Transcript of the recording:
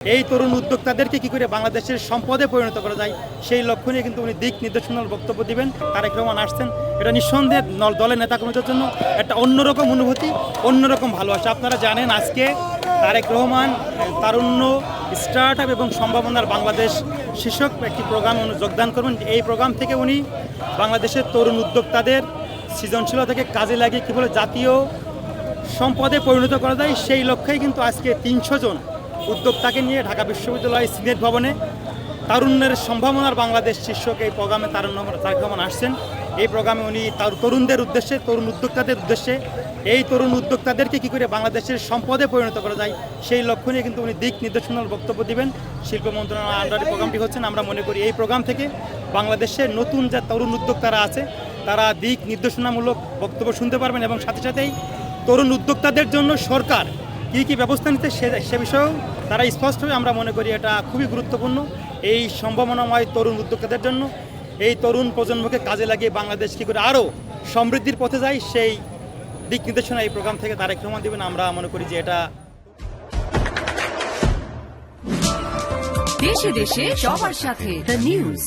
এই তরুণ উদ্যোক্তাদেরকে কি করে বাংলাদেশের সম্পদে পরিণত করা যায় সেই লক্ষ্য নিয়ে কিন্তু উনি দিক নির্দেশনার বক্তব্য দিবেন। তারেক রহমান আসছেন, এটা নিঃসন্দেহে দলের নেতাকর্মীদের জন্য একটা অন্যরকম অনুভূতি, অন্যরকম ভালোবাসা। আপনারা জানেন আজকে তারেক রহমান তারুণ্য স্টার্ট আপ এবং সম্ভাবনার বাংলাদেশ শীর্ষক একটি প্রোগ্রামে উনি যোগদান করবেন। এই প্রোগ্রাম থেকে উনি বাংলাদেশের তরুণ উদ্যোক্তাদের সৃজনশীলতাকে কাজে লাগিয়ে কীভাবে জাতীয় সম্পদে পরিণত করা যায় সেই লক্ষ্যেই কিন্তু আজকে 300 জন উদ্যোক্তাকে নিয়ে ঢাকা বিশ্ববিদ্যালয় সিনেট ভবনে তারুণ্যের সম্ভাবনার বাংলাদেশ শীর্ষক এই প্রোগ্রামে তারেক রহমান আসছেন। এই প্রোগ্রামে উনি তরুণদের উদ্দেশ্যে, তরুণ উদ্যোক্তাদের উদ্দেশ্যে এই তরুণ উদ্যোক্তাদেরকে কী করে বাংলাদেশের সম্পদে পরিণত করা যায় সেই লক্ষ্য নিয়ে কিন্তু উনি দিক নির্দেশনার বক্তব্য দিবেন। শিল্প মন্ত্রণালয়ের আন্ডারে প্রোগ্রামটি হচ্ছেন। আমরা মনে করি এই প্রোগ্রাম থেকে বাংলাদেশের নতুন যে তরুণ উদ্যোক্তারা আছে তারা দিক নির্দেশনামূলক বক্তব্য শুনতে পারবেন এবং সাথে সাথেই তরুণ উদ্যোক্তাদের জন্য সরকার কী ব্যবস্থা নিতে সে বিষয়েও তারা স্পষ্টভাবে আমরা মনে করি এটা খুবই গুরুত্বপূর্ণ। এই সম্ভাবনাময় তরুণ উদ্যোক্তাদের জন্য এই তরুণ প্রজন্মকে কাজে লাগিয়ে বাংলাদেশ কী করে আরও সমৃদ্ধির পথে যায় সেই দিক নির্দেশনা এই প্রোগ্রাম থেকে তারেক রহমান দেবেন। আমরা মনে করি যে এটা দেশে দেশে সবার সাথে দ্য নিউজ।